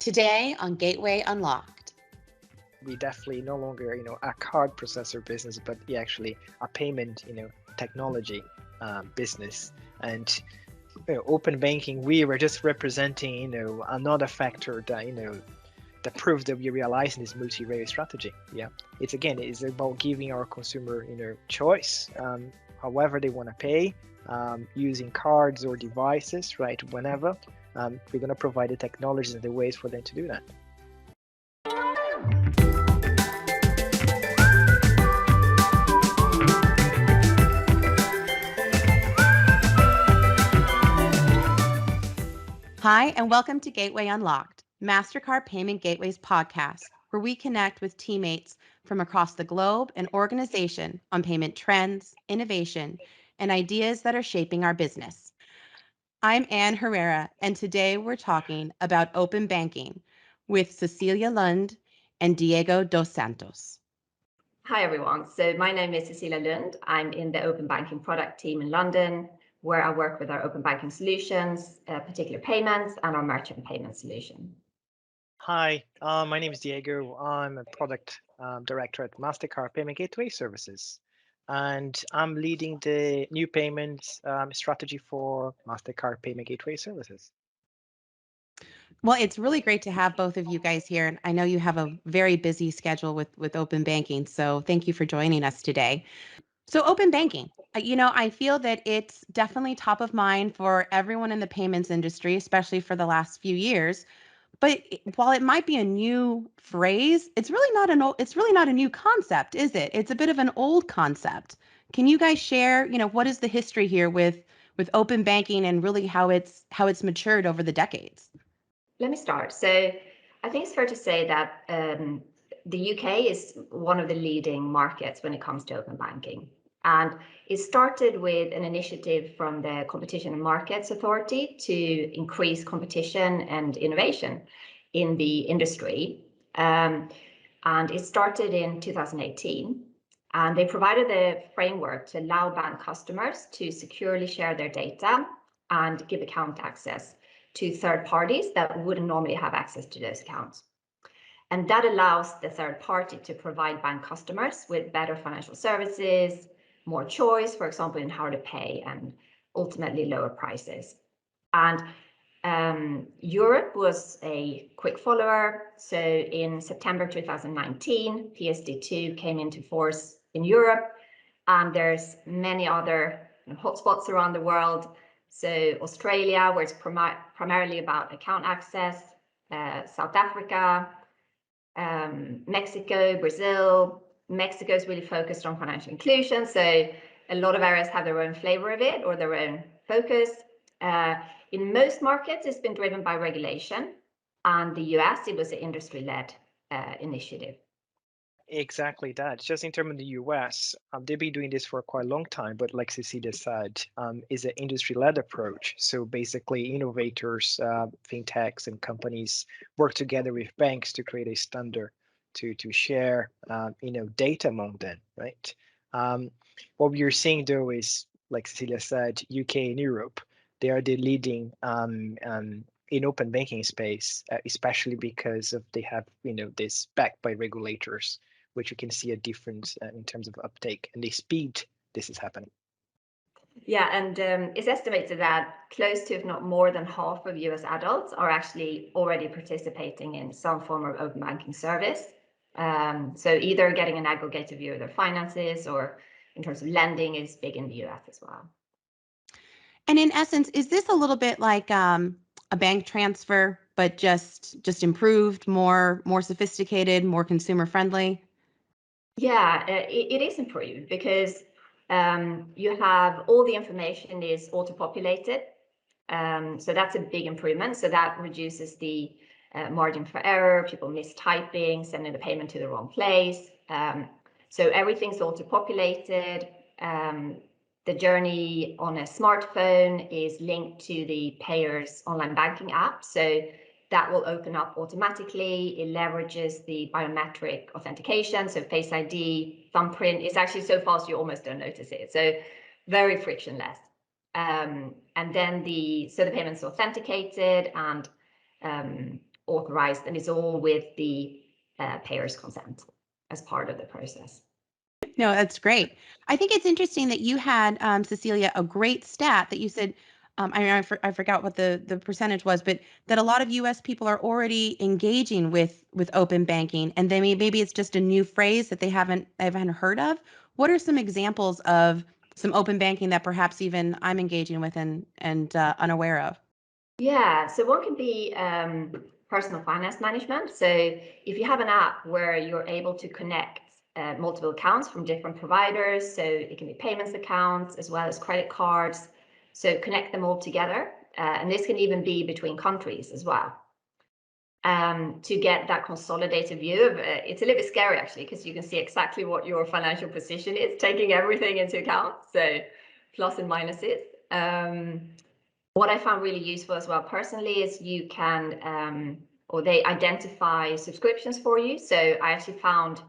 Today on Gateway Unlocked. We definitely no longer, a card processor business, but actually a payment, technology business. And open banking, we were just representing, another factor that, that proves that we realize in this multi-rail strategy. Yeah, it's about giving our consumer, choice, however they want to pay, using cards or devices, right? Whenever we're going to provide the technologies and the ways for them to do that. Hi, and welcome to Gateway Unlocked, Mastercard Payment Gateway's podcast, where we connect with teammates from across the globe and organization on payment trends, innovation, and ideas that are shaping our business. I'm Anne Herrera, and today we're talking about open banking with Cecilia Lundh and Diego dos Santos. Hi, everyone. So my name is Cecilia Lundh. I'm in the open banking product team in London, where I work with our open banking solutions, particular payments, and our merchant payment solution. Hi, my name is Diego. I'm a product director at Mastercard Payment Gateway Services, and I'm leading the new payments strategy for Mastercard Payment Gateway Services. Well, it's really great to have both of you guys here. And I know you have a very busy schedule with open banking. So thank you for joining us today. So open banking, I feel that it's definitely top of mind for everyone in the payments industry, especially for the last few years. But while it might be a new phrase, it's really not a new concept, is it? It's a bit of an old concept. Can you guys share, what is the history here with open banking and really how it's matured over the decades? Let me start. So I think it's fair to say that the UK is one of the leading markets when it comes to open banking. And it started with an initiative from the Competition and Markets Authority to increase competition and innovation in the industry. And it started in 2018. And they provided a framework to allow bank customers to securely share their data and give account access to third parties that wouldn't normally have access to those accounts. And that allows the third party to provide bank customers with better financial services, more choice, for example, in how to pay, and ultimately lower prices. And Europe was a quick follower. So in September 2019, PSD2 came into force in Europe, and there's many other hotspots around the world. So Australia, where it's primarily about account access, South Africa, Mexico, Brazil. Mexico is really focused on financial inclusion. So a lot of areas have their own flavor of it or their own focus. In most markets, it's been driven by regulation. And the US, it was an industry-led initiative. Exactly that. Just in terms of the US, they've been doing this for quite a long time, but like Cecilia said, is an industry-led approach. So basically, innovators, fintechs, and companies work together with banks to create a standard to share, data among them, right? What we are seeing though is, like Cecilia said, UK and Europe, they are the leading in open banking space, especially because of they have this backed by regulators, which you can see a difference in terms of uptake and the speed this is happening. Yeah, and it's estimated that close to, if not more than half of US adults are actually already participating in some form of open banking service. So either getting an aggregated view of their finances or in terms of lending is big in the US as well. And in essence, is this a little bit like a bank transfer, but just improved, more sophisticated, more consumer friendly? Yeah, it is improved because you have all the information is auto-populated. So that's a big improvement. So that reduces the margin for error, people mistyping, sending the payment to the wrong place. So everything's auto-populated. The journey on a smartphone is linked to the payer's online banking app. So that will open up automatically. It leverages the biometric authentication. So Face ID, thumbprint is actually so fast you almost don't notice it. So very frictionless. And then the payment's authenticated, and authorized, and it's all with the payer's consent as part of the process. No, that's great. I think it's interesting that you had, Cecilia, a great stat that you said. I forgot what the percentage was, but that a lot of U.S. people are already engaging with open banking, and they maybe it's just a new phrase that they haven't heard of. What are some examples of some open banking that perhaps even I'm engaging with and unaware of? Yeah, so one can be personal finance management. So if you have an app where you're able to connect multiple accounts from different providers, so it can be payments accounts as well as credit cards. So connect them all together. And this can even be between countries as well. To get that consolidated view of it's a little bit scary actually, because you can see exactly what your financial position is, taking everything into account. So plus and minuses. What I found really useful as well personally is you can, or they identify subscriptions for you. So I actually found,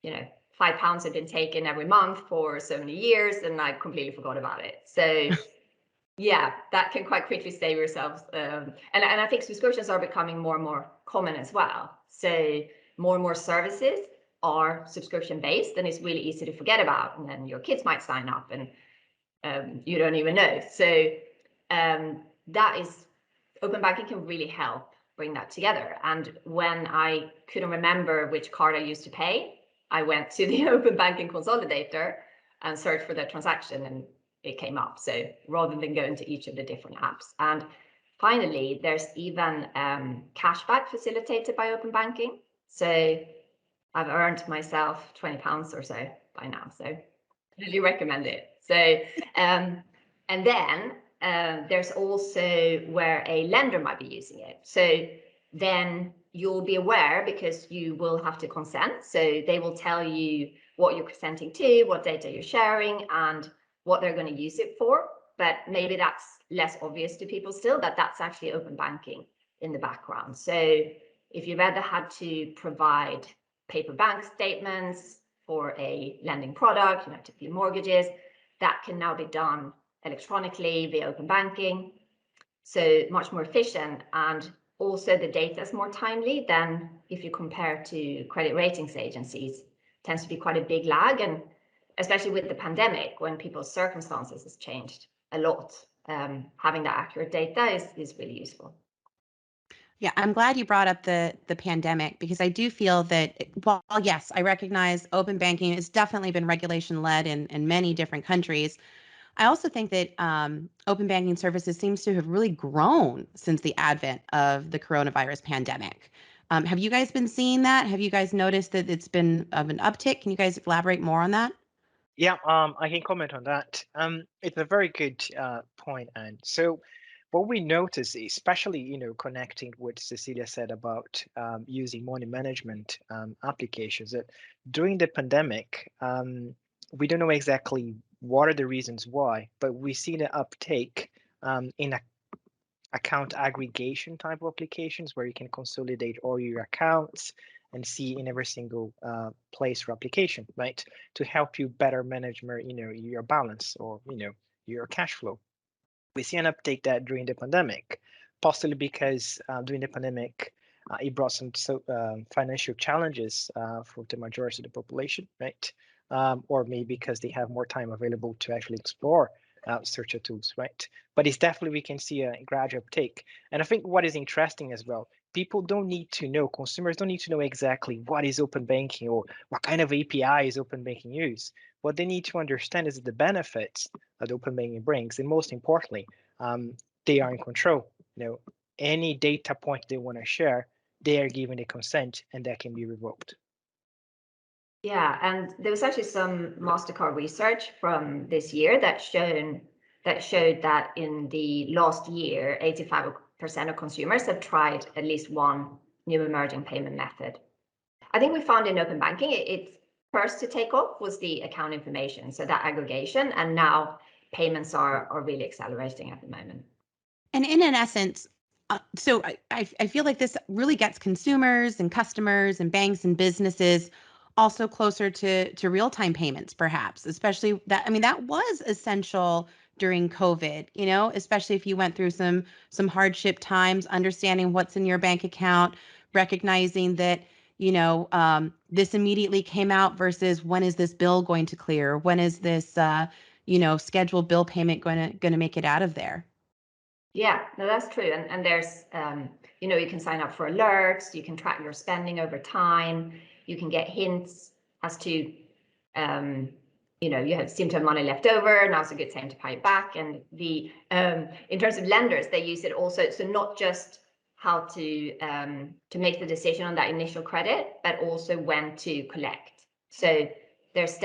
£5 had been taken every month for so many years, and I completely forgot about it. So yeah, that can quite quickly save yourselves. And I think subscriptions are becoming more and more common as well. So more and more services are subscription based, and it's really easy to forget about. And then your kids might sign up and you don't even know. So that is, open banking can really help bring that together. And when I couldn't remember which card I used to pay, I went to the open banking consolidator and searched for the transaction, and it came up. So rather than going to each of the different apps. And finally, there's even cashback facilitated by open banking. So I've earned myself £20 or so by now. So really recommend it. So and then there's also where a lender might be using it. So then you'll be aware, because you will have to consent. So they will tell you what you're consenting to, what data you're sharing, and what they're going to use it for. But maybe that's less obvious to people still, that that's actually open banking in the background. So if you've ever had to provide paper bank statements for a lending product, typically mortgages, that can now be done electronically via open banking. So much more efficient, and also the data is more timely than if you compare to credit ratings agencies. It tends to be quite a big lag, and especially with the pandemic, when people's circumstances has changed a lot, having that accurate data is really useful. Yeah, I'm glad you brought up the pandemic, because I do feel that while yes, I recognize open banking has definitely been regulation led in many different countries. I also think that open banking services seems to have really grown since the advent of the coronavirus pandemic. Have you guys been seeing that? Have you guys noticed that it's been of an uptick? Can you guys elaborate more on that? Yeah, I can comment on that. It's a very good point, and so what we notice, especially connecting what Cecilia said about using money management applications, that during the pandemic, we don't know exactly what are the reasons why, but we see the uptake in account aggregation type of applications where you can consolidate all your accounts and see in every single place for application, right? To help you better manage your balance or your cash flow. We see an uptake that during the pandemic, possibly because during the pandemic it brought some financial challenges for the majority of the population, right? Or maybe because they have more time available to actually explore search tools, right? But it's definitely, we can see a gradual uptake. And I think what is interesting as well, people don't need to know, consumers don't need to know exactly what is open banking or what kind of API is open banking use. What they need to understand is the benefits that open banking brings, and most importantly, they are in control. Any data point they want to share, they are given a consent, and that can be revoked. Yeah, and there was actually some Mastercard research from this year that showed that in the last year, 85% of consumers have tried at least one new emerging payment method. I think we found in open banking, it's first to take off was the account information, so that aggregation, and now payments are really accelerating at the moment. And in an essence, so I feel like this really gets consumers and customers and banks and businesses also closer to real-time payments, perhaps, especially that, I mean, that was essential during COVID, especially if you went through some hardship times, understanding what's in your bank account, recognizing that, this immediately came out versus when is this bill going to clear? When is this, scheduled bill payment going to make it out of there? Yeah, no, that's true. And there's, you can sign up for alerts, you can track your spending over time, you can get hints as to, you seem to have money left over, now's a good time to pay it back. And in terms of lenders, they use it also, so not just how to make the decision on that initial credit, but also when to collect. So there's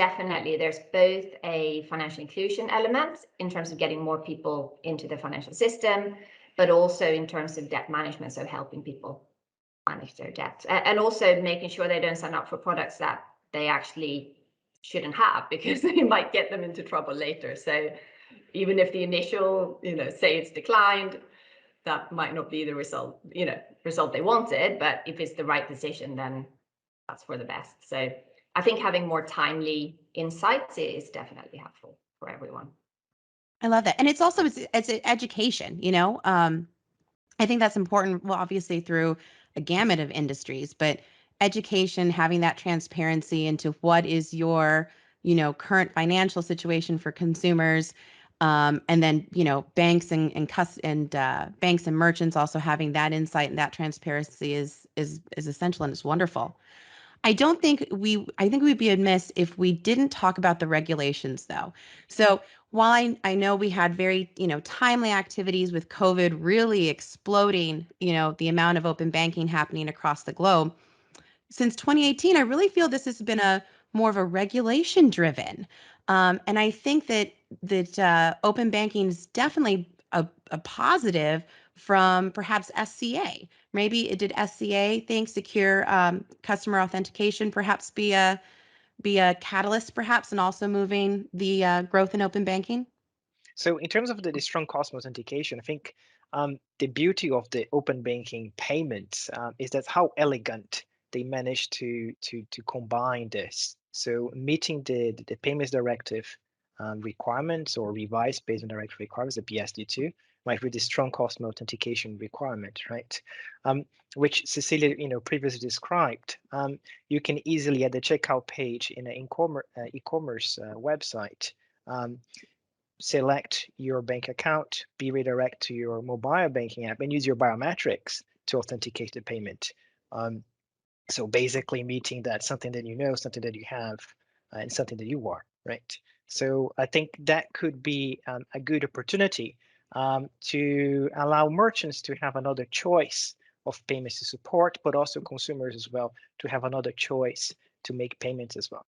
both a financial inclusion element in terms of getting more people into the financial system, but also in terms of debt management, so helping people manage their debt, and also making sure they don't sign up for products that they actually shouldn't have, because they might get them into trouble later. So even if the initial, say it's declined, that might not be the result they wanted, but if it's the right decision, then that's for the best. So I think having more timely insights is definitely helpful for everyone. I love that. And it's also, it's education, I think that's important. Well, obviously through a gamut of industries, but education, having that transparency into what is your, current financial situation for consumers. And then, banks and banks and merchants also having that insight and that transparency is essential, and it's wonderful. I think we'd be amiss if we didn't talk about the regulations, though. So while I know we had very, timely activities with COVID really exploding, the amount of open banking happening across the globe, since 2018, I really feel this has been a more of a regulation driven. And I think that open banking is definitely a positive from perhaps SCA. Maybe it did SCA think secure customer authentication perhaps be a catalyst perhaps, and also moving the growth in open banking? So in terms of the strong customer authentication, I think the beauty of the open banking payments is that how elegant they managed to combine this. So meeting the payments directive requirements, or revised based on directive requirements, the PSD2, right, with the strong customer authentication requirement, right? Which Cecilia, previously described. You can easily at the checkout page in an e-commerce website. Select your bank account, be redirect to your mobile banking app, and use your biometrics to authenticate the payment. So basically meeting that something that something that you have, and something that you are, right? So I think that could be a good opportunity to allow merchants to have another choice of payments to support, but also consumers as well to have another choice to make payments as well.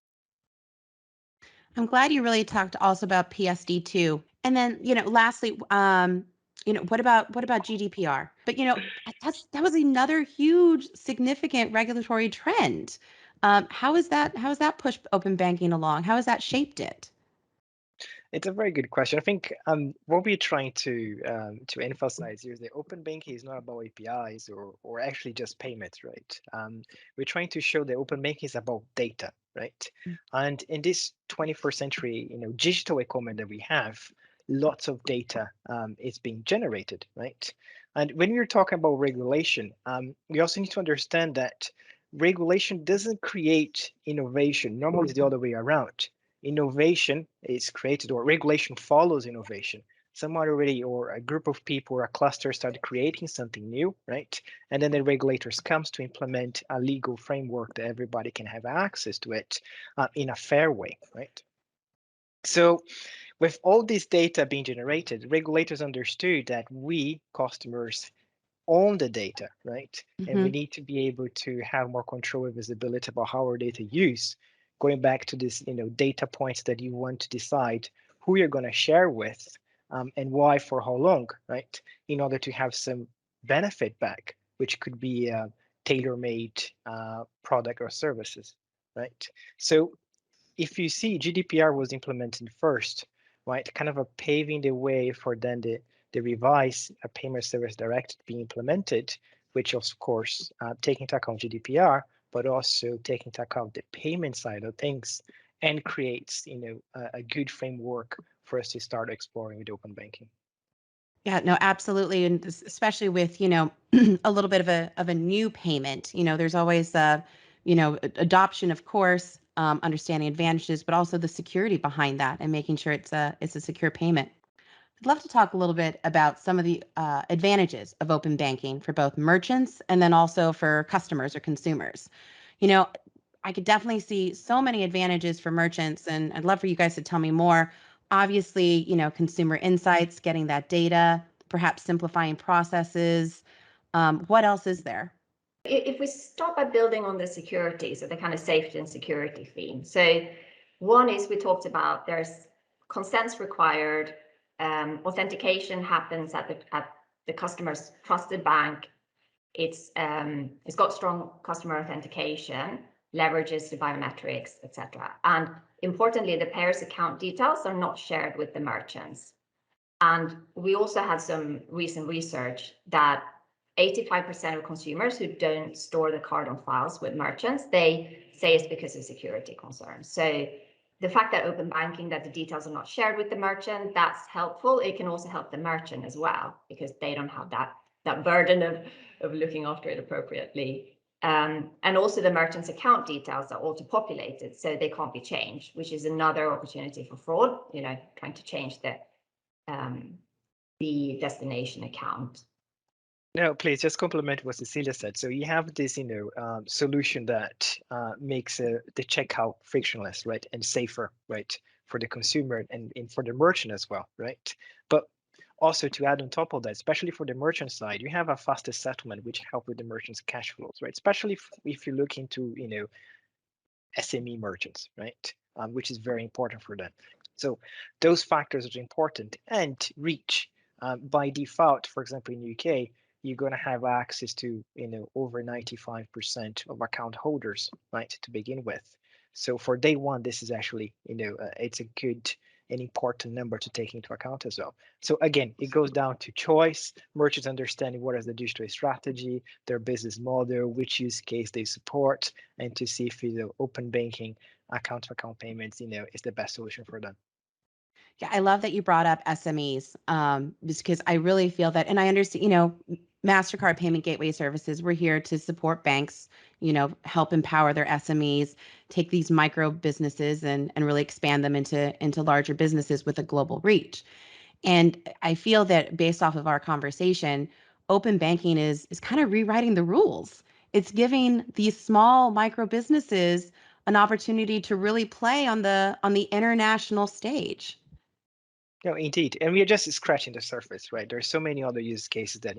I'm glad you really talked also about PSD2. And then, lastly, what about GDPR? But that was another huge, significant regulatory trend. How has that pushed open banking along? How has that shaped it? It's a very good question. I think what we're trying to emphasize here is that open banking is not about APIs or actually just payments, right? We're trying to show that open banking is about data, right? And in this 21st century, digital economy that we have, lots of data is being generated, right? And when we're talking about regulation, we also need to understand that regulation doesn't create innovation. Normally, it's the other way around. Innovation is created, or regulation follows innovation. Someone already, or a group of people or a cluster started creating something new, right? And then the regulators comes to implement a legal framework that everybody can have access to it in a fair way, right? So with all this data being generated, regulators understood that we customers own the data, right? And we Hmm. need to be able to have more control and visibility about how our data use. Going back to this, data points that you want to decide who you're going to share with, and why for how long, right? In order to have some benefit back, which could be a tailor-made product or services, right? So if you see, GDPR was implemented first, right? Kind of a paving the way for then the revised payment service directive being implemented, which of course taking into account GDPR, but also taking into account the payment side of things, and creates a good framework for us to start exploring with open banking. Yeah, no, absolutely. And especially with, a little bit of a new payment, there's always adoption, of course, understanding advantages, but also the security behind that and making sure it's a secure payment. I'd love to talk a little bit about some of the advantages of open banking for both merchants and then also for customers or consumers. You know, I could definitely see so many advantages for merchants, and I'd love for you guys to tell me more. Obviously, consumer insights, getting that data, perhaps simplifying processes. What else is there? If we start by building on the security, so the kind of safety and security theme. So one is we talked about there's consents required, authentication happens at the customer's trusted bank. It's got strong customer authentication, leverages the biometrics, etc. And importantly, the payer's account details are not shared with the merchants. And we also had some recent research that 85% of consumers who don't store the card on files with merchants, they say it's because of security concerns. So the fact that open banking, that the details are not shared with the merchant, that's helpful. It can also help the merchant as well, because they don't have that burden of looking after it appropriately. And also the merchant's account details are auto-populated, so they can't be changed, which is another opportunity for fraud, trying to change the destination account. No, please just complement what Cecilia said. So you have this, solution that makes the checkout frictionless, right, and safer, right, for the consumer and for the merchant as well, right? But also to add on top of that, especially for the merchant side, you have a faster settlement, which help with the merchant's cash flows, right? Especially if you look into, SME merchants, right, which is very important for them. So those factors are important, and reach. By default, for example, in UK, you're going to have access to over 95% of account holders, right, to begin with. So for day one, this is actually it's a good and important number to take into account as well. So again, it goes down to choice, merchants understanding what is the digital strategy, their business model, which use case they support, and to see if open banking account-to-account payments is the best solution for them. Yeah, I love that you brought up SMEs, just because I really feel that, and I understand, Mastercard Payment Gateway Services, we're here to support banks, help empower their SMEs, take these micro businesses and really expand them into larger businesses with a global reach. And I feel that based off of our conversation, open banking is kind of rewriting the rules. It's giving these small micro businesses an opportunity to really play on the international stage. No, indeed, and we are just scratching the surface, right? There are so many other use cases that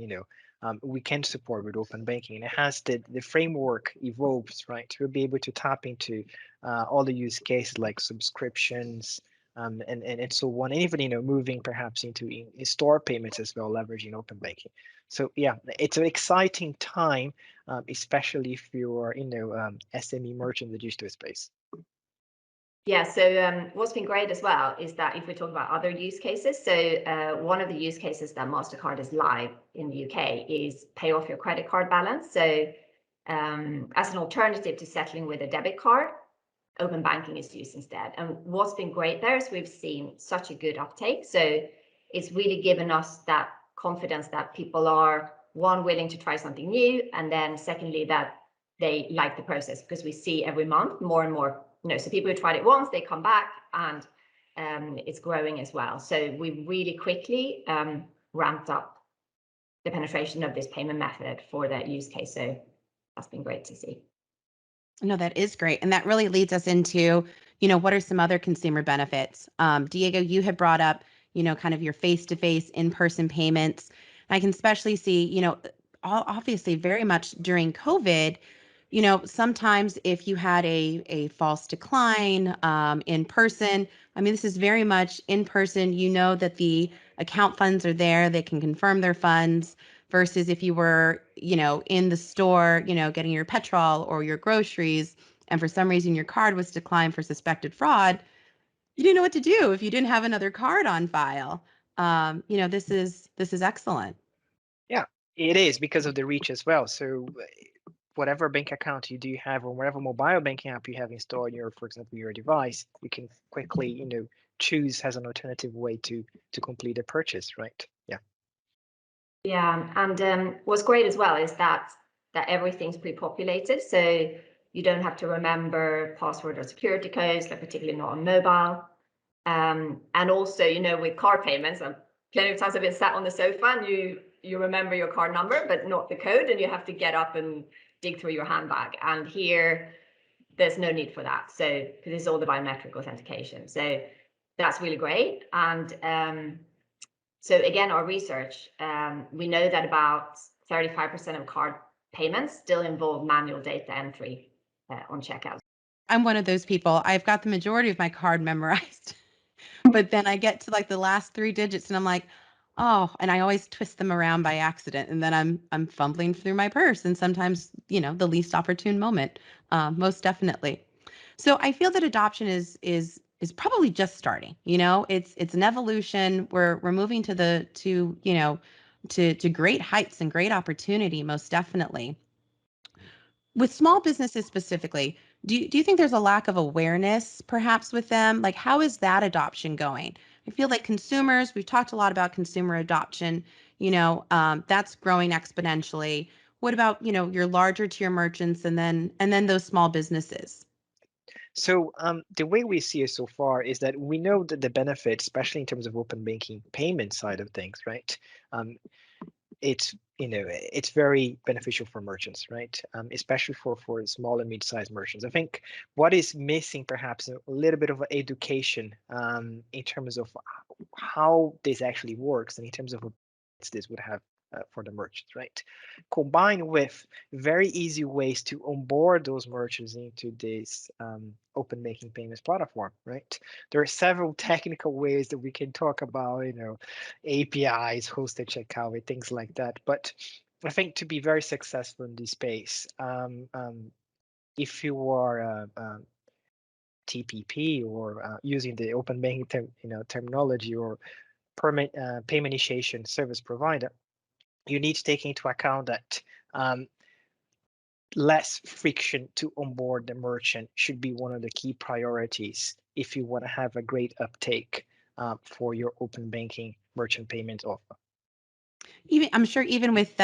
we can support with open banking, and it has the framework evolves, right? We'll be able to tap into all the use cases like subscriptions, and so on, and even moving perhaps into in-store payments as well, leveraging open banking. So yeah, it's an exciting time, especially if you're SME merchant in the digital space. Yeah, so what's been great as well is that if we talk about other use cases, so one of the use cases that Mastercard is live in the UK is pay off your credit card balance. So as an alternative to settling with a debit card, open banking is used instead. And what's been great there is we've seen such a good uptake. So it's really given us that confidence that people are, one, willing to try something new, and then secondly, that they like the process, because we see every month more and more, so people who tried it once, they come back, and it's growing as well. So we really quickly ramped up the penetration of this payment method for that use case. So that's been great to see. No, that is great. And that really leads us into, what are some other consumer benefits? Diego, you had brought up, kind of your face-to-face in-person payments. I can especially see, obviously very much during COVID, sometimes if you had a false decline in person, I mean, this is very much in person, that the account funds are there, they can confirm their funds versus if you were, in the store, getting your petrol or your groceries, and for some reason your card was declined for suspected fraud, you didn't know what to do if you didn't have another card on file. This is excellent. Yeah, it is because of the reach as well. So whatever bank account you do have, or whatever mobile banking app you have installed on your, for example, your device, you can quickly, choose as an alternative way to complete a purchase, right? Yeah. Yeah, and what's great as well is that everything's pre-populated, so you don't have to remember password or security codes, like particularly not on mobile. And also, with card payments, plenty of times I've been sat on the sofa and you remember your card number, but not the code, and you have to get up and dig through your handbag. And here, there's no need for that. So, because it's all the biometric authentication. So that's really great. And so again, our research, we know that about 35% of card payments still involve manual data entry on checkout. I'm one of those people. I've got the majority of my card memorized, but then I get to like the last 3 digits and I'm like, oh, and I always twist them around by accident, and then I'm fumbling through my purse, and sometimes, the least opportune moment, most definitely. So I feel that adoption is probably just starting. It's an evolution. We're moving to great heights and great opportunity, most definitely. With small businesses specifically, do you think there's a lack of awareness perhaps with them? Like, how is that adoption going? I feel like consumers, we've talked a lot about consumer adoption, that's growing exponentially. What about, your larger tier merchants and then those small businesses? So the way we see it so far is that we know that the benefits, especially in terms of open banking payment side of things, right? Um, it's very beneficial for merchants, right? Especially for small and mid-sized merchants. I think what is missing perhaps a little bit of education in terms of how this actually works and in terms of what this would have for the merchants, right? Combined with very easy ways to onboard those merchants into this open banking payments platform, right? There are several technical ways that we can talk about, APIs, hosted checkout, and things like that. But I think to be very successful in this space, if you are TPP or using the open banking terminology or payment initiation service provider, you need to take into account that less friction to onboard the merchant should be one of the key priorities if you want to have a great uptake for your open banking merchant payments offer. I'm sure even with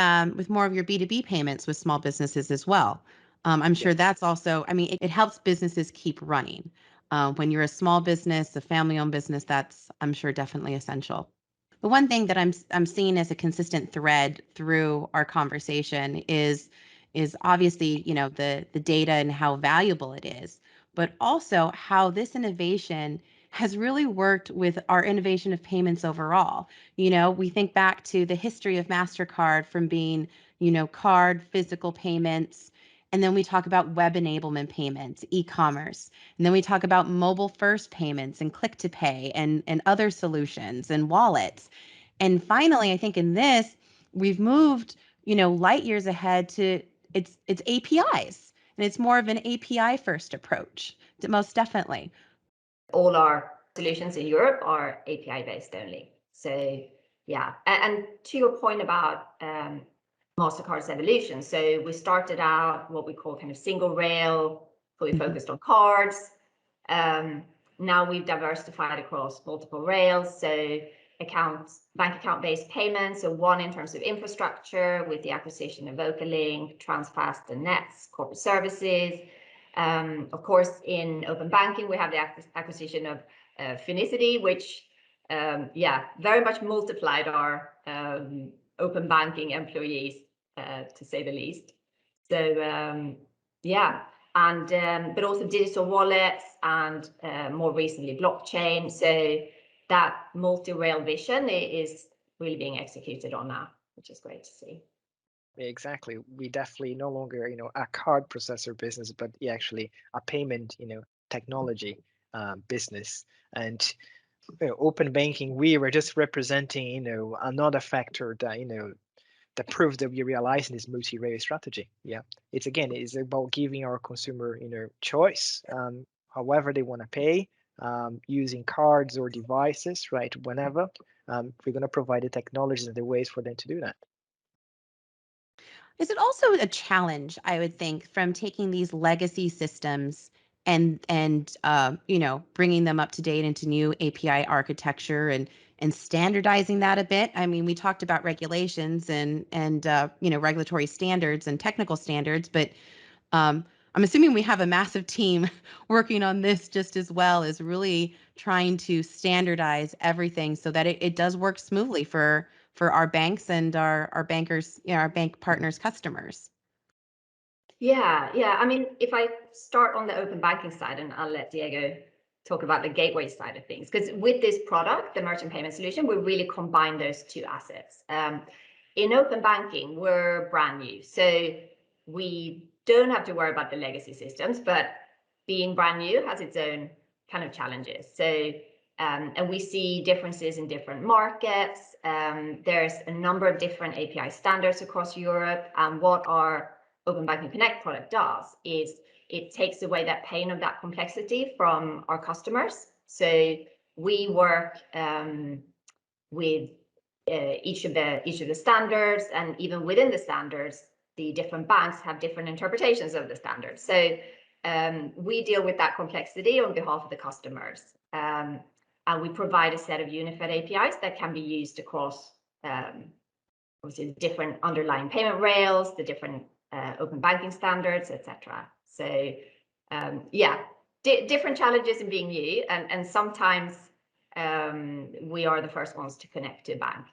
more of your B2B payments with small businesses as well. I'm sure Yes. that's also, I mean, it helps businesses keep running. When you're a small business, a family-owned business, that's, I'm sure, definitely essential. The one thing that I'm seeing as a consistent thread through our conversation is obviously, the data and how valuable it is, but also how this innovation has really worked with our innovation of payments overall. We think back to the history of Mastercard from being, card, physical payments, and then we talk about web enablement payments, e-commerce. And then we talk about mobile first payments and click to pay and other solutions and wallets. And finally, I think in this, we've moved, light years ahead to it's APIs. And it's more of an API first approach, most definitely. All our solutions in Europe are API based only. So yeah, and to your point about Mastercard's evolution. So we started out what we call kind of single rail, fully focused on cards. Now we've diversified across multiple rails. So bank account based payments. So one in terms of infrastructure with the acquisition of Vocalink, Transfast and Nets, corporate services. Of course, in open banking, we have the acquisition of Finicity, which very much multiplied our open banking employees, to say the least. So but also digital wallets and more recently blockchain. So that multi-rail vision is really being executed on now, which is great to see. Exactly. We definitely no longer, a card processor business, but actually a payment, technology business. And open banking, we were just representing, another factor that, that proves that we realize in this multi-rail strategy. Yeah, it's about giving our consumer, choice, however they want to pay, using cards or devices, right? Whenever we're going to provide the technologies and the ways for them to do that. Is it also a challenge, I would think, from taking these legacy systems bringing them up to date into new API architecture and standardizing that a bit. I mean, we talked about regulations and regulatory standards and technical standards, but I'm assuming we have a massive team working on this just as well as really trying to standardize everything so that it does work smoothly for our banks and our bankers, our bank partners, customers. Yeah. I mean, if I start on the open banking side, and I'll let Diego talk about the gateway side of things, because with this product, the merchant payment solution, we really combine those two assets. In open banking, we're brand new, so we don't have to worry about the legacy systems, but being brand new has its own kind of challenges. So, and we see differences in different markets. There's a number of different API standards across Europe, and what our Open Banking Connect product does is it takes away that pain of that complexity from our customers. So we work with each of the standards, and even within the standards, the different banks have different interpretations of the standards. So we deal with that complexity on behalf of the customers, and we provide a set of unified APIs that can be used across obviously the different underlying payment rails, the different open banking standards, etc. So different challenges in being new, and sometimes we are the first ones to connect to a bank.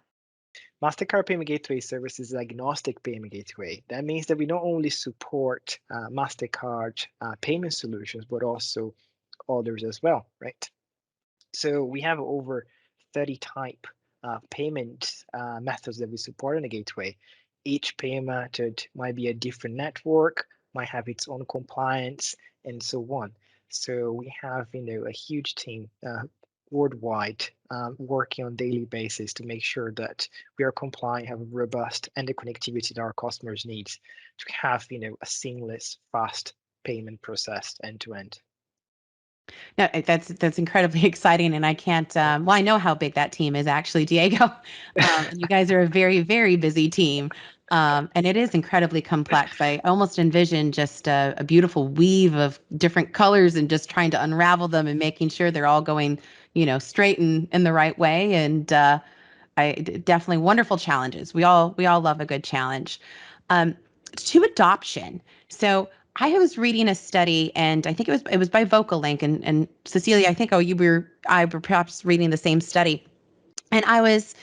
Mastercard Payment Gateway services agnostic payment gateway. That means that we not only support Mastercard payment solutions, but also others as well, right? So we have over 30 type payment methods that we support in the gateway. Each payment method might be a different network, might have its own compliance, and so on. So we have, a huge team worldwide working on a daily basis to make sure that we are compliant, have a robust, and the connectivity that our customers need to have, a seamless, fast payment process end to end. No, that's incredibly exciting, and I can't. Well, I know how big that team is actually, Diego. And you guys are a very, very busy team, and it is incredibly complex. I almost envision just a beautiful weave of different colors and just trying to unravel them and making sure they're all going, straight and in the right way. And definitely wonderful challenges. We all love a good challenge. To adoption. So I was reading a study, and I think it was by VocalLink, and Cecilia, I think I were perhaps reading the same study, and I was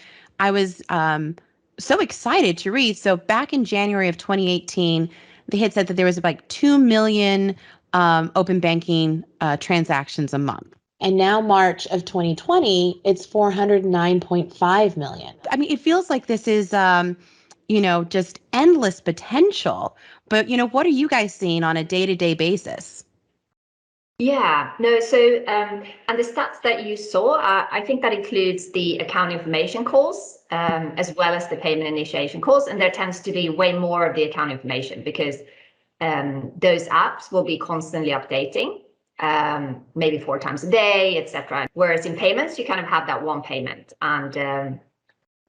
so excited to read. So back in January of 2018, they had said that there was like 2 million open banking transactions a month. And now March of 2020, it's 409.5 million. I mean, it feels like this is just endless potential. But, what are you guys seeing on a day-to-day basis? Yeah, no, so, and the stats that you saw, I think that includes the account information calls, as well as the payment initiation calls. And there tends to be way more of the account information because those apps will be constantly updating, maybe 4 times a day, etc. Whereas in payments, you kind of have that one payment and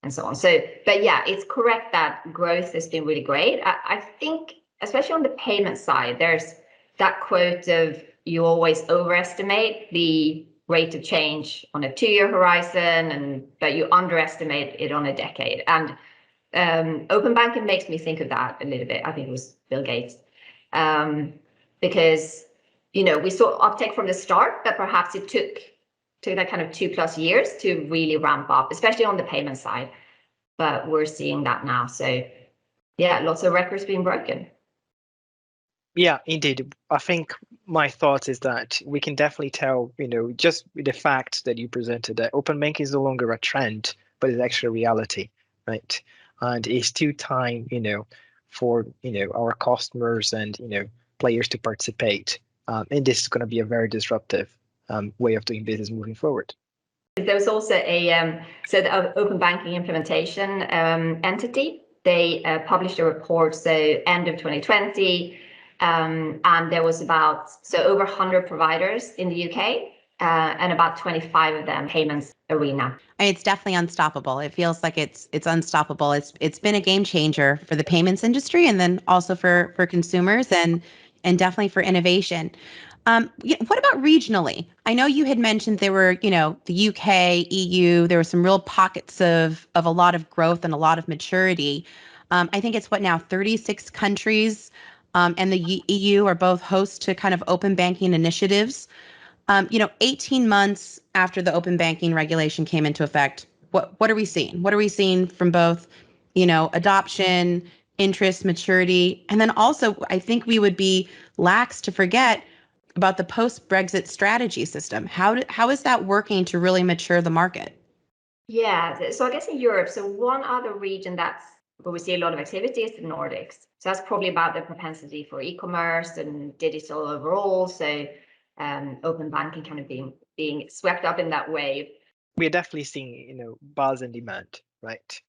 so on. So, but yeah, it's correct that growth has been really great. I think, especially on the payment side, there's that quote of you always overestimate the rate of change on a 2-year horizon, but you underestimate it on a decade. And open banking makes me think of that a little bit. I think it was Bill Gates, because we saw uptake from the start, but perhaps it took that kind of 2+ years to really ramp up, especially on the payment side. But we're seeing that now. So yeah, lots of records being broken. Yeah, indeed. I think my thought is that we can definitely tell, just with the fact that you presented, that open banking is no longer a trend, but it's actually a reality, right? And it's still time, for, our customers and, players to participate. And this is going to be a very disruptive way of doing business moving forward. There was also so the open banking implementation entity, they published a report, so end of 2020, and there was over 100 providers in the UK, and about 25 of them payments arena. It's definitely unstoppable. It feels like it's unstoppable. It's been a game changer for the payments industry, and then also for consumers and definitely for innovation. What about regionally? I know you had mentioned there were, the UK, EU, there were some real pockets of a lot of growth and a lot of maturity. I think it's what now, 36 countries and the EU are both hosts to kind of open banking initiatives. 18 months after the open banking regulation came into effect, what are we seeing? What are we seeing from both, adoption, interest, maturity, and then also I think we would be lax to forget about the post-Brexit strategy system. How is that working to really mature the market? Yeah, so I guess in Europe, so one other region that's where we see a lot of activity is the Nordics. So that's probably about the propensity for e-commerce and digital overall. So open banking kind of being swept up in that wave. We're definitely seeing, buzz and demand, right?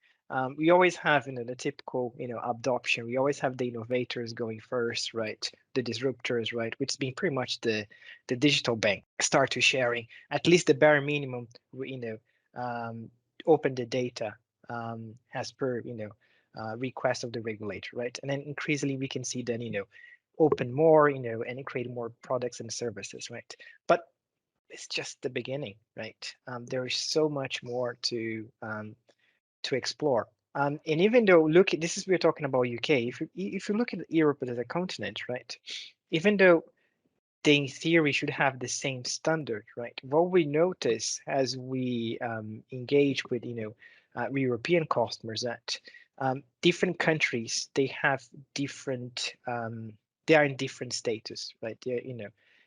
We always have, the typical, adoption. We always have the innovators going first, right? The disruptors, right? Which has been pretty much the digital bank start to sharing at least the bare minimum, open the data as per, request of the regulator, right? And then increasingly we can see then, open more, and create more products and services, right? But it's just the beginning, right? There is so much more to explore. And even though we're talking about UK. If you look at Europe as a continent, right? Even though they in theory should have the same standard, right? What we notice as we engage with European customers that different countries they have different they are in different status, right?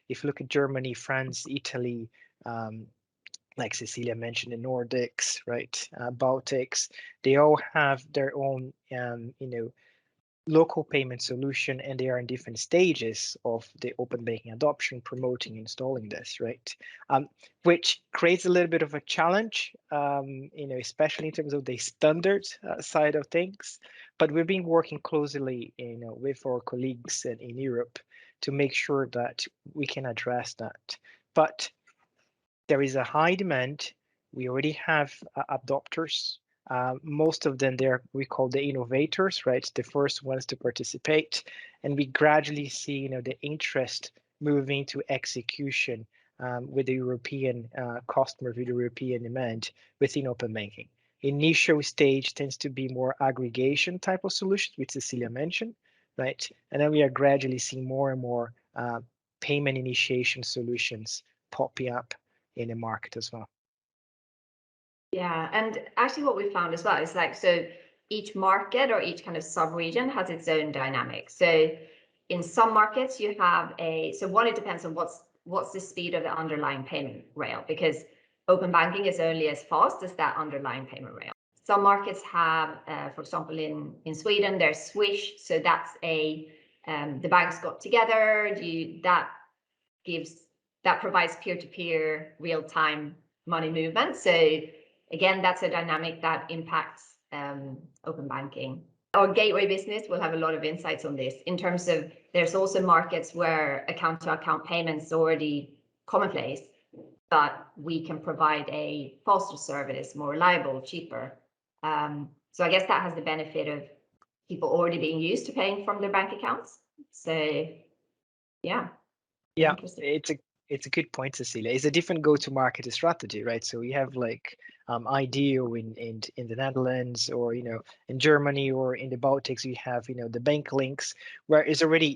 If you look at Germany, France, Italy, like Cecilia mentioned, the Nordics, right, Baltics, they all have their own, local payment solution, and they are in different stages of the open banking adoption, promoting, installing this, right? Which creates a little bit of a challenge, especially in terms of the standard side of things. But we've been working closely, with our colleagues in Europe to make sure that we can address that. But there is a high demand. We already have adopters. Most of them we call the innovators, right? The first ones to participate, and we gradually see, the interest moving to execution with the European customer, with the European demand within open banking. Initial stage tends to be more aggregation type of solutions, which Cecilia mentioned, right? And then we are gradually seeing more and more payment initiation solutions popping up in the market as well. Yeah, and actually what we found as well is so each market or each kind of sub-region has its own dynamic. So in some markets you have it depends on what's the speed of the underlying payment rail, because open banking is only as fast as that underlying payment rail. Some markets have, for example, in Sweden, there's Swish. So that's the banks got together, that provides peer-to-peer real-time money movement. So again, that's a dynamic that impacts open banking. Our gateway business will have a lot of insights on this in terms of there's also markets where account-to-account payments is already commonplace, but we can provide a faster service, more reliable, cheaper. So I guess that has the benefit of people already being used to paying from their bank accounts. So yeah. Yeah, it's a good point, Cecilia. It's a different go-to-market strategy, right? So we have like IDEO in the Netherlands, or in Germany, or in the Baltics, we have the bank links, where it's already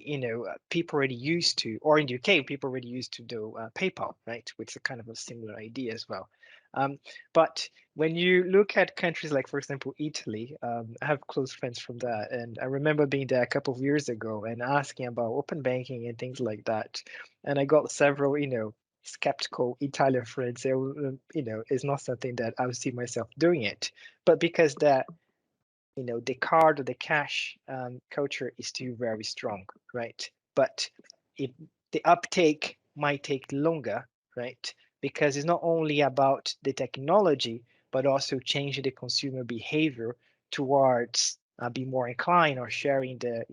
people already used to, or in the UK people already used to do PayPal, right? Which is kind of a similar idea as well. But when you look at countries like, for example, Italy, I have close friends from there, and I remember being there a couple of years ago and asking about open banking and things like that, and I got several, skeptical Italian friends say, it's not something that I would see myself doing it, but because that, the card or the cash culture is still very strong, right? But the uptake might take longer, right? Because it's not only about the technology, but also changing the consumer behavior towards be more inclined or sharing the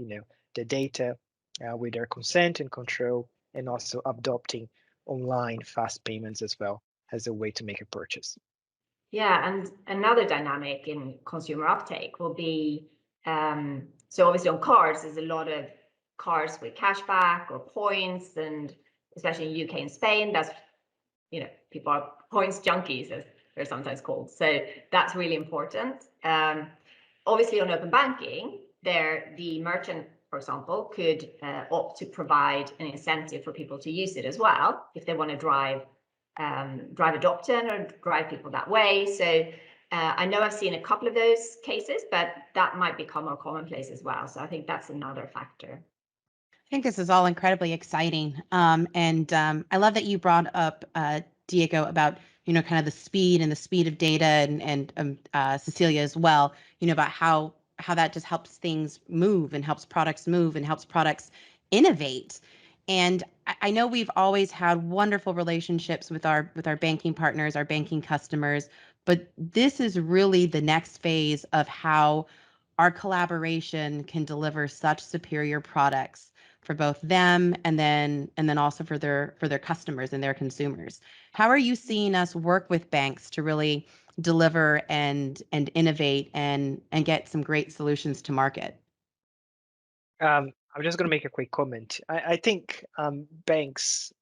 data with their consent and control, and also adopting online fast payments as well as a way to make a purchase. Yeah, and another dynamic in consumer uptake will be, so obviously on cards, there's a lot of cards with cashback or points, and especially in UK and Spain, that's, people are points junkies, as they're sometimes called. So that's really important. Obviously, on open banking, the merchant, for example, could opt to provide an incentive for people to use it as well if they want to drive adoption or drive people that way. So I know I've seen a couple of those cases, but that might become more commonplace as well. So I think that's another factor. I think this is all incredibly exciting. And I love that you brought up, Diego, about, kind of the speed of data, and Cecilia as well, about how that just helps things move and helps products move and helps products innovate. And I know we've always had wonderful relationships with our banking partners, our banking customers, but this is really the next phase of how our collaboration can deliver such superior products for both them and then also for their customers and their consumers. How are you seeing us work with banks to really deliver and innovate and get some great solutions to market? I'm just going to make a quick comment. I think banks,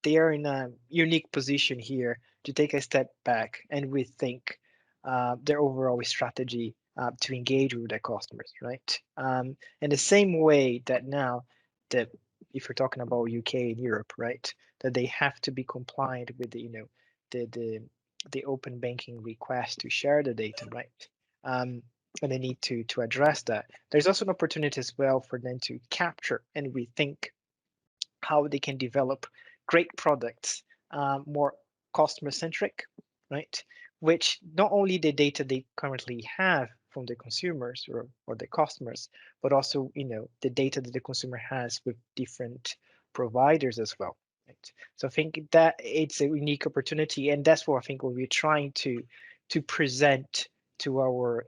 they are in a unique position here to take a step back and rethink their overall strategy to engage with their customers, right? In the same way that now, that if you're talking about UK and Europe, right, that they have to be compliant with the open banking request to share the data, right? And they need to address that. There's also an opportunity as well for them to capture and rethink how they can develop great products, more customer centric, right? Which not only the data they currently have from the consumers or the customers, but also the data that the consumer has with different providers as well. Right? So I think that it's a unique opportunity, and that's what I think we're trying to present to our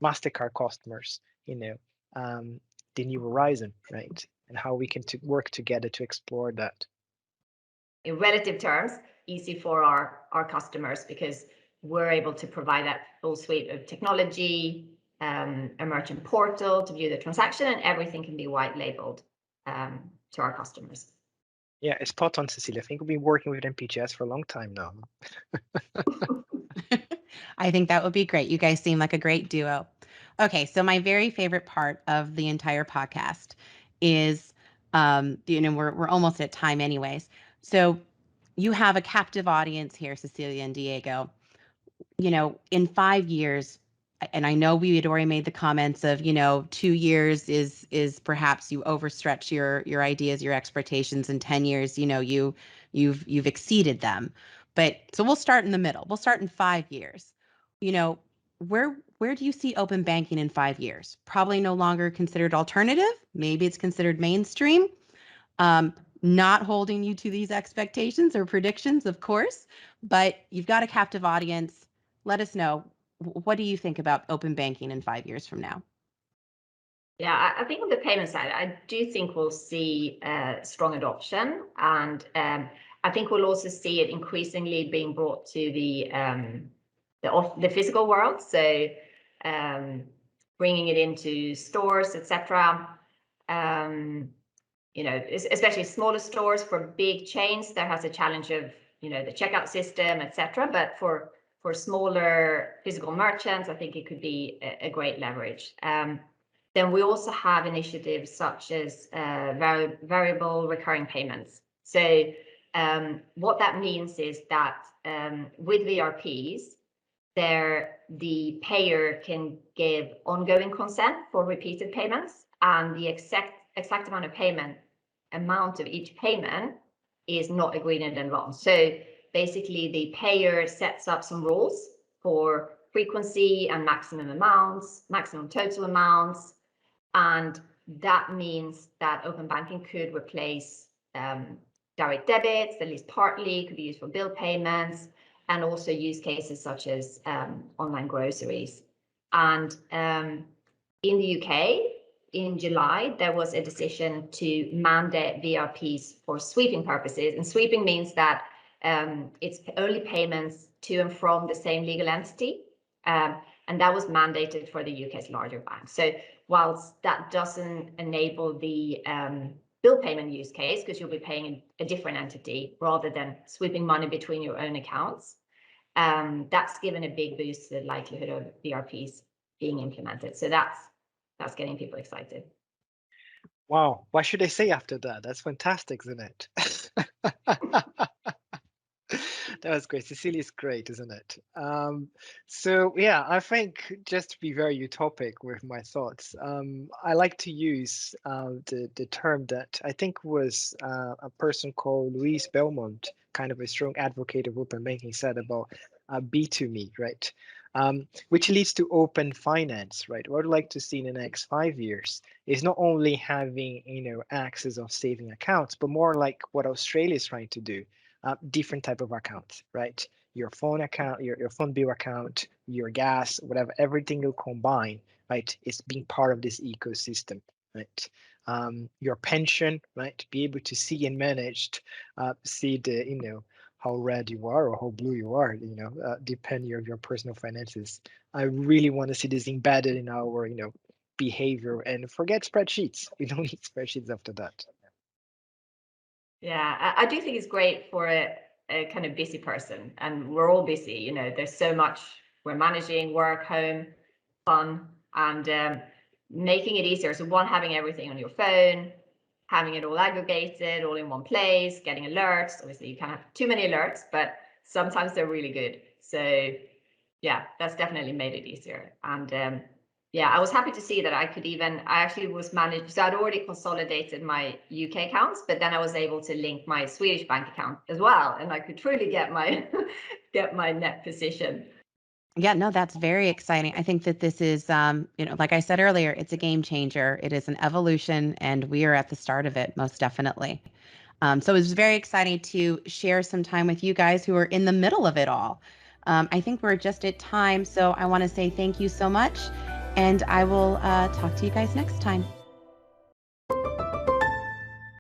Mastercard customers, the new horizon, right? And how we can work together to explore that. In relative terms, easy for our customers because we're able to provide that full suite of technology, a merchant portal to view the transaction, and everything can be white labeled to our customers. Yeah, it's spot on, Cecilia. I think we've been working with MPGS for a long time now. I think that would be great. You guys seem like a great duo. Okay, so my very favorite part of the entire podcast is, we're almost at time anyways. So you have a captive audience here, Cecilia and Diego. In 5 years, and I know we had already made the comments of, 2 years is perhaps you overstretch your ideas, your expectations, and 10 years, you've exceeded them. But so we'll start in the middle. We'll start in 5 years. Where do you see open banking in 5 years? Probably no longer considered alternative. Maybe it's considered mainstream. Not holding you to these expectations or predictions, of course, but you've got a captive audience. Let us know. What do you think about open banking in 5 years from now? Yeah, I think on the payment side, I do think we'll see strong adoption, and I think we'll also see it increasingly being brought to the physical world. So bringing it into stores, etc. Especially smaller stores. For big chains, there has a challenge of the checkout system, etc. But for smaller physical merchants, I think it could be a great leverage. Then we also have initiatives such as variable recurring payments. So what that means is that with VRPs, the payer can give ongoing consent for repeated payments, and the exact amount of each payment is not agreed in advance. So basically, the payer sets up some rules for frequency and maximum amounts, maximum total amounts, and that means that open banking could replace direct debits, at least partly, could be used for bill payments, and also use cases such as online groceries. And in the UK, in July, there was a decision to mandate VRPs for sweeping purposes. And sweeping means that it's only payments to and from the same legal entity. And that was mandated for the UK's larger banks. So whilst that doesn't enable the bill payment use case, because you'll be paying a different entity rather than sweeping money between your own accounts. That's given a big boost to the likelihood of BRPs being implemented. So that's getting people excited. Wow, what should I say after that? That's fantastic, isn't it? That was great. Cecilia's great, isn't it? So yeah, I think just to be very utopic with my thoughts, I like to use the term that I think was a person called Luis Belmont, kind of a strong advocate of open banking, said about B2Me, right? Which leads to open finance, right? What I'd like to see in the next 5 years is not only having access of saving accounts, but more like what Australia is trying to do. Different type of accounts, right? Your phone account, your phone bill account, your gas, whatever, everything you combine, right? Is being part of this ecosystem, right? Your pension, right? Be able to see and manage, see the, how red you are or how blue you are, depending on your personal finances. I really want to see this embedded in our, behavior, and forget spreadsheets. We don't need spreadsheets after that. Yeah, I do think it's great for a kind of busy person, and we're all busy. There's so much we're managing: work, home, fun, and making it easier. So one, having everything on your phone, having it all aggregated, all in one place, getting alerts. Obviously, you can't have too many alerts, but sometimes they're really good. So yeah, that's definitely made it easier. And yeah, I was happy to see that I actually was managed. So I'd already consolidated my UK accounts, but then I was able to link my Swedish bank account as well, and I could truly get my get my net position. Yeah, no, that's very exciting. I think that this is, like I said earlier, it's a game changer. It is an evolution, and we are at the start of it, most definitely. So it was very exciting to share some time with you guys who are in the middle of it all. I think we're just at time, so I want to say thank you so much, and I will talk to you guys next time.